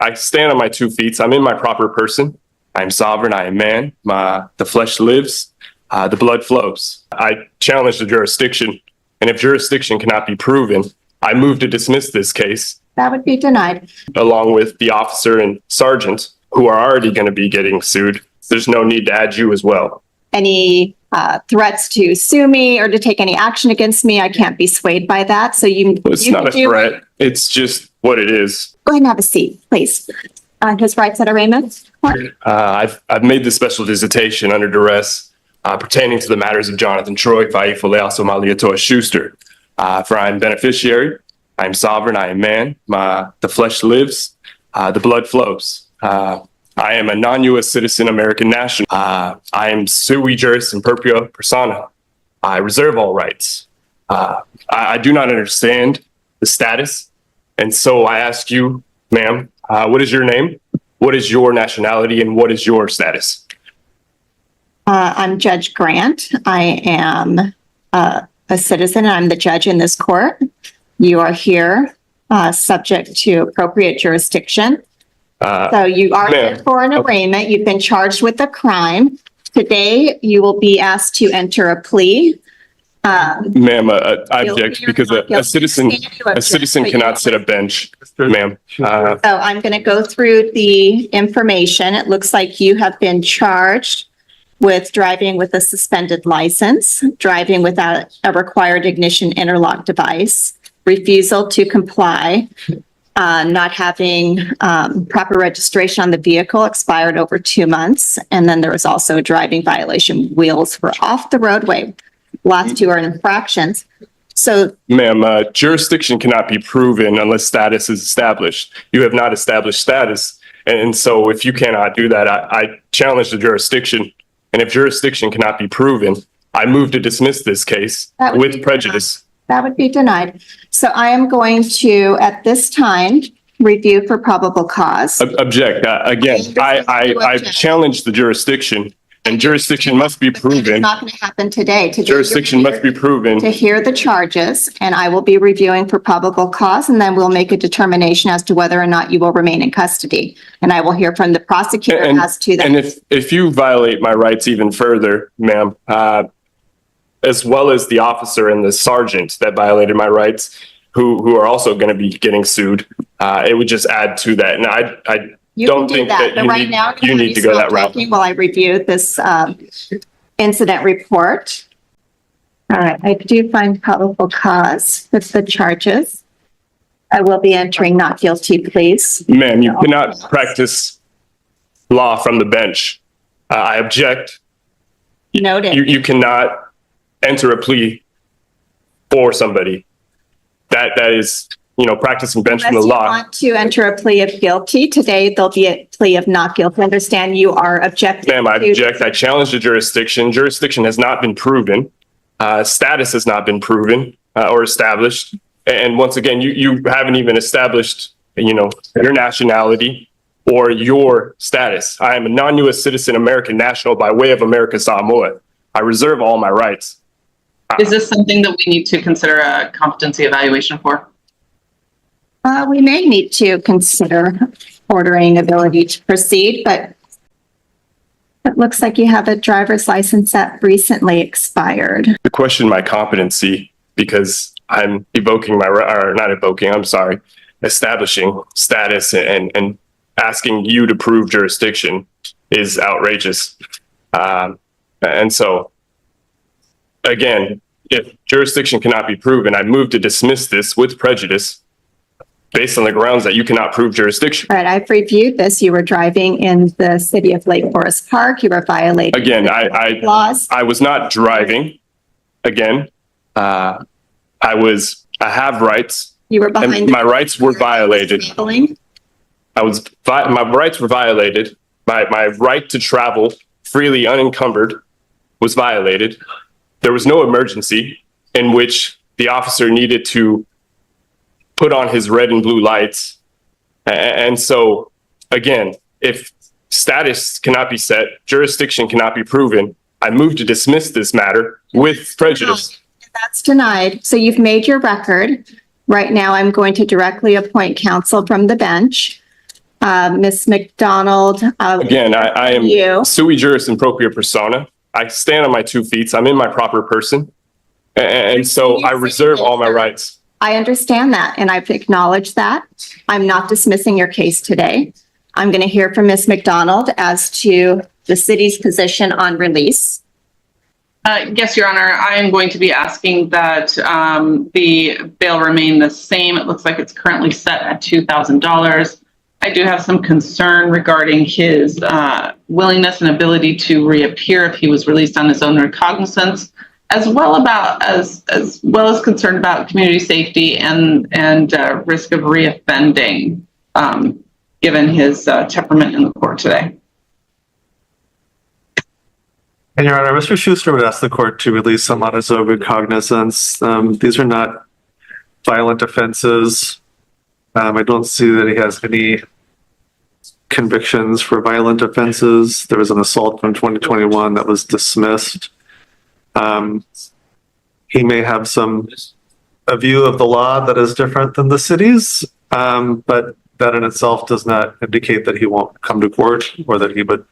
I stand on my 2 feet. I'm in my proper person. I am sovereign. I am man. The flesh lives. The blood flows. I challenge the jurisdiction. And if jurisdiction cannot be proven, I move to dismiss this case. That would be denied. Along with the officer and sergeant who are already going to be getting sued. There's no need to add you as well. Any threats to sue me or to take any action against me, I can't be swayed by that. So It's not a threat. It's just what it is. Go ahead and have a seat, please. His rights at arraignment. I've made the special visitation under duress pertaining to the matters of Jonathan Troy, Faifole, Somalia Toa Schuster. For I am beneficiary, I am sovereign, I am man. The flesh lives, the blood flows. I am a non-U.S. citizen, American national. I am sui juris imperfecta persona. I reserve all rights. I do not understand the status. And so I ask you, ma'am, what is your name? What is your nationality? And what is your status? I'm Judge Grant. I am a citizen. I'm the judge in this court. You are here subject to appropriate jurisdiction. So you are here for an arraignment. You've been charged with a crime. Today, you will be asked to enter a plea. Ma'am, I object because a citizen cannot sit a bench, ma'am. So I'm going to go through the information. It looks like you have been charged with driving with a suspended license, driving without a required ignition interlock device, refusal to comply, not having proper registration on the vehicle, expired over 2 months. And then there was also a driving violation. Wheels were off the roadway. Last 2 are infractions. So, ma'am, jurisdiction cannot be proven unless status is established. You have not established status. And so if you cannot do that, I challenge the jurisdiction. And if jurisdiction cannot be proven, I move to dismiss this case with prejudice. That would be denied. So I am going to, at this time, review for probable cause. Object. Again, I challenge the jurisdiction, and jurisdiction must be proven. It's not going to happen today. Jurisdiction must be proven. To hear the charges, and I will be reviewing for probable cause, and then we'll make a determination as to whether or not you will remain in custody. And I will hear from the prosecutor as to that. And if you violate my rights even further, ma'am, as well as the officer and the sergeant that violated my rights, who are also going to be getting sued, it would just add to that. And I don't think that you need to go that route. While I review this incident report. All right, I do find probable cause with the charges. I will be entering not guilty, please. Ma'am, you cannot practice law from the bench. I object. Noted. You cannot enter a plea for somebody. That is, practicing bench from the law. Unless you want to enter a plea of guilty, today there'll be a plea of not guilty. Understand you are objecting. Ma'am, I object. I challenge the jurisdiction. Jurisdiction has not been proven. Status has not been proven or established. And once again, you haven't even established, your nationality or your status. I am a non-U.S. citizen, American national by way of America Samoa. I reserve all my rights. Is this something that we need to consider a competency evaluation for? We may need to consider ordering ability to proceed, but it looks like you have a driver's license that recently expired. To question my competency because I'm establishing status and asking you to prove jurisdiction is outrageous. And so, again, if jurisdiction cannot be proven, I move to dismiss this with prejudice based on the grounds that you cannot prove jurisdiction. All right, I've reviewed this. You were driving in the city of Lake Forest Park. You were violating laws. I was not driving. Again, I have rights. You were behind. My rights were violated. My rights were violated. My right to travel freely unencumbered was violated. There was no emergency in which the officer needed to put on his red and blue lights. And so, again, if status cannot be set, jurisdiction cannot be proven, I move to dismiss this matter with prejudice. That's denied. So you've made your record. Right now, I'm going to directly appoint counsel from the bench. Ms. McDonald. Again, I am You. sui juris in propria persona. I stand on my 2 feet. I'm in my proper person. And so I reserve all my rights. I understand that, and I've acknowledged that. I'm not dismissing your case today. I'm going to hear from Ms. McDonald as to the city's position on release. Yes, Your Honor, I am going to be asking that the bail remain the same. It looks like it's currently set at $2,000. I do have some concern regarding his willingness and ability to reappear if he was released on his own recognizance, as well as concerned about community safety and risk of reoffending, given his temperament in the court today. And Your Honor, Mr. Schuster would ask the court to release him on his own recognizance. These are not violent offenses. I don't see that he has any convictions for violent offenses. There was an assault from 2021 that was dismissed. He may have a view of the law that is different than the city's, but that in itself does not indicate that he won't come to court or that he would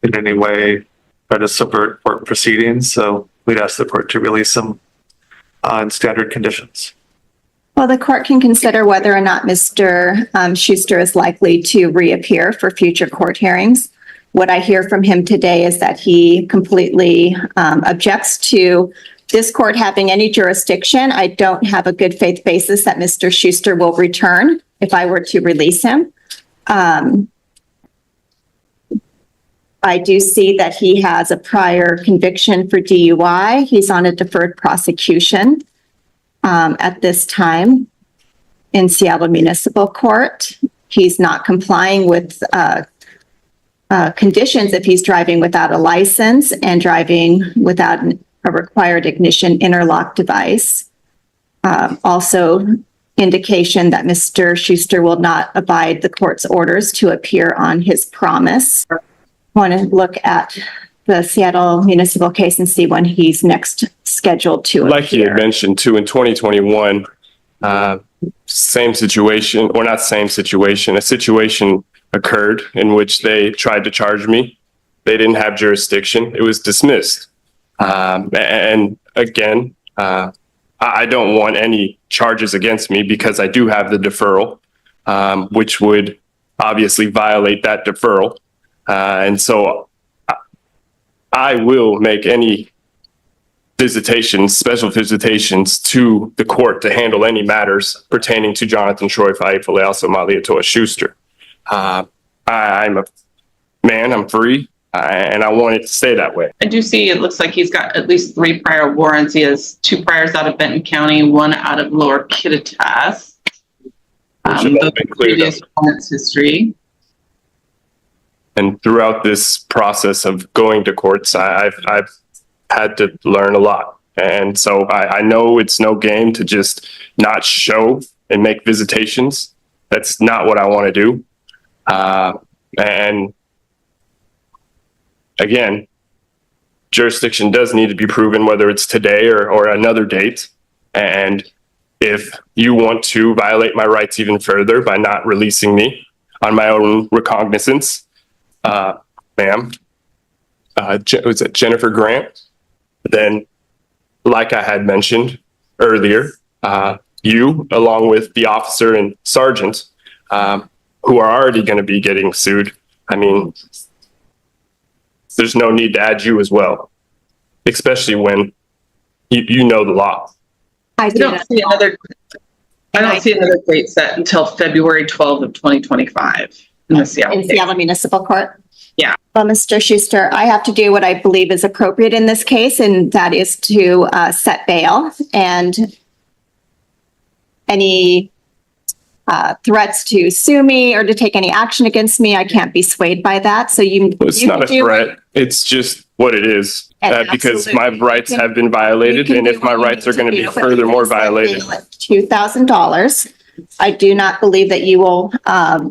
in any way try to subvert court proceedings. So we'd ask the court to release him on standard conditions. Well, the court can consider whether or not Mr. Schuster is likely to reappear for future court hearings. What I hear from him today is that he completely objects to this court having any jurisdiction. I don't have a good faith basis that Mr. Schuster will return if I were to release him. I do see that he has a prior conviction for DUI. He's on a deferred prosecution at this time in Seattle Municipal Court. He's not complying with conditions if he's driving without a license and driving without a required ignition interlock device. Also, indication that Mr. Schuster will not abide the court's orders to appear on his promise. Want to look at the Seattle Municipal case and see when he's next scheduled to appear. Like he had mentioned too, in 2021, same situation, or not same situation, a situation occurred in which they tried to charge me. They didn't have jurisdiction. It was dismissed. And again, I don't want any charges against me because I do have the deferral, which would obviously violate that deferral. And so I will make any visitations, special visitations to the court to handle any matters pertaining to Jonathan Troy Faifale Maliatoa Schuster. I'm a man, I'm free, and I want it to stay that way. I do see it looks like he's got at least 3 prior warrants. He has 2 priors out of Benton County, 1 out of Lower Kittitas. The previous warrants history. And throughout this process of going to courts, I've had to learn a lot. And so I know it's no game to just not show and make visitations. That's not what I want to do. And again, jurisdiction does need to be proven, whether it's today or another date. And if you want to violate my rights even further by not releasing me on my own recognizance, ma'am, was it Jennifer Grant? Then, like I had mentioned earlier, you, along with the officer and sergeant, who are already going to be getting sued, I mean, there's no need to add you as well, especially when you know the law. I don't see another date set until February 12th of 2025 in the Seattle Municipal Court. Yeah. Well, Mr. Schuster, I have to do what I believe is appropriate in this case, and that is to set bail. And any threats to sue me or to take any action against me, I can't be swayed by that. So it's not a threat. It's just what it is. Because my rights have been violated, and if my rights are going to be furthermore violated. $2,000. I do not believe that you will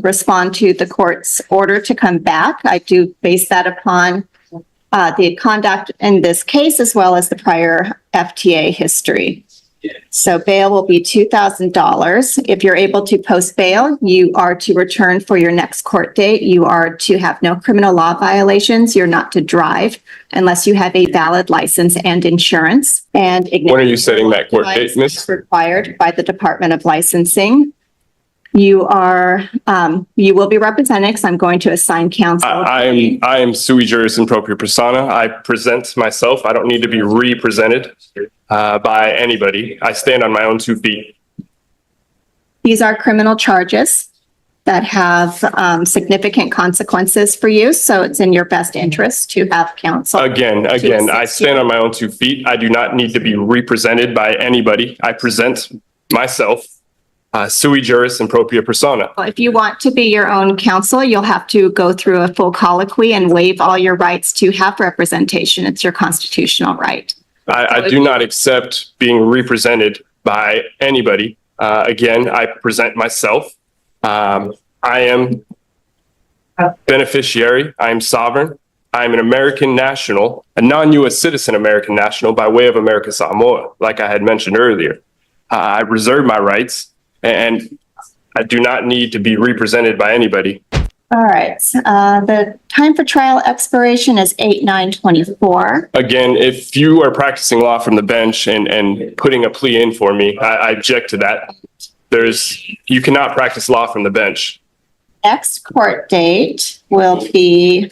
respond to the court's order to come back. I do base that upon the conduct in this case, as well as the prior FTA history. So bail will be $2,000. If you're able to post bail, you are to return for your next court date. You are to have no criminal law violations. You're not to drive unless you have a valid license and insurance. And When are you setting that court date, miss? required by the Department of Licensing. You will be represented because I'm going to assign counsel. I am sui juris in propria persona. I present myself. I don't need to be represented by anybody. I stand on my own 2 feet. These are criminal charges that have significant consequences for you. So it's in your best interest to have counsel. Again, I assist stand you. on my own 2 feet. I do not need to be represented by anybody. I present myself, sui juris in propria persona. If you want to be your own counsel, you'll have to go through a full colloquy and waive all your rights to have representation. It's your constitutional right. I do not accept being represented by anybody. Again, I present myself. I am beneficiary. I am sovereign. I am an American national, a non-U.S. citizen American national by way of America Samoa, like I had mentioned earlier. I reserve my rights, and I do not need to be represented by anybody. All right. The time for trial expiration is 8/9/24. Again, if you are practicing law from the bench and putting a plea in for me, I object to that. You cannot practice law from the bench. Next court date will be,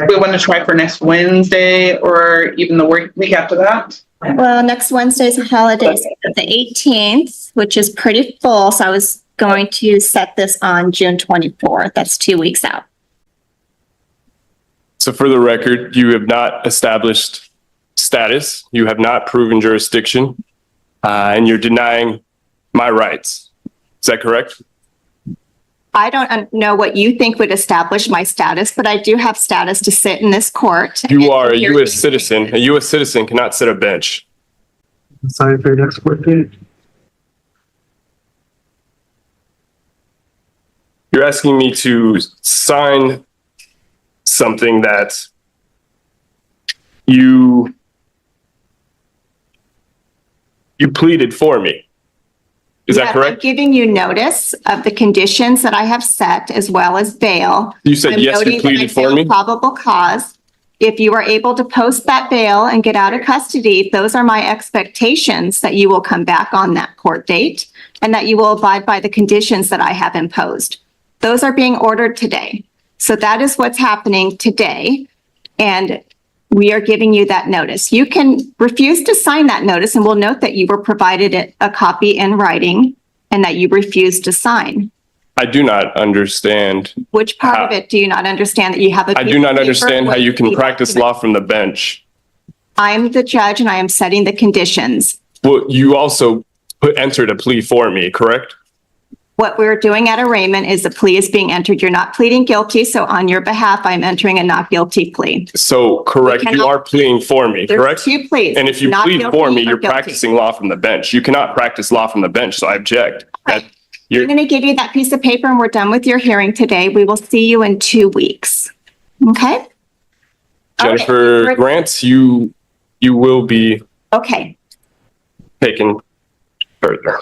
We want to try for next Wednesday or even the week after that. well, next Wednesday's a holiday, so the 18th, which is pretty full. So I was going to set this on June 24th. That's 2 weeks out. So for the record, you have not established status, you have not proven jurisdiction, and you're denying my rights. Is that correct? I don't know what you think would establish my status, but I do have status to sit in this court. You are a U.S. citizen. A U.S. citizen cannot sit a bench. Sign for your next court date. You're asking me to sign something that you pleaded for me. Is that Yeah, I'm correct? giving you notice of the conditions that I have set as well as bail. You said, I'm yes, noting you that I pleaded for found me. Probable cause. If you are able to post that bail and get out of custody, those are my expectations that you will come back on that court date and that you will abide by the conditions that I have imposed. Those are being ordered today. So that is what's happening today. And we are giving you that notice. You can refuse to sign that notice, and we'll note that you were provided a copy in writing and that you refused to sign. I do not understand. Which part of it do you not understand that you have a I piece do of not paper understand how with you can the practice document? law from the bench. I'm the judge and I am setting the conditions. Well, you also entered a plea for me, correct? What we're doing at arraignment is the plea is being entered. You're not pleading guilty, so on your behalf, I'm entering a not guilty plea. So, correct, you cannot- are pleading for me, There's correct? two pleas. And if you Not plead guilty for me, or you're guilty. practicing law from the bench. You cannot practice law from the bench, so I object. Right. That- I'm You're, going to give you that piece of paper and we're done with your hearing today. We will see you in 2 weeks. Okay? Jennifer Okay. Grant, you will be Okay. taken further.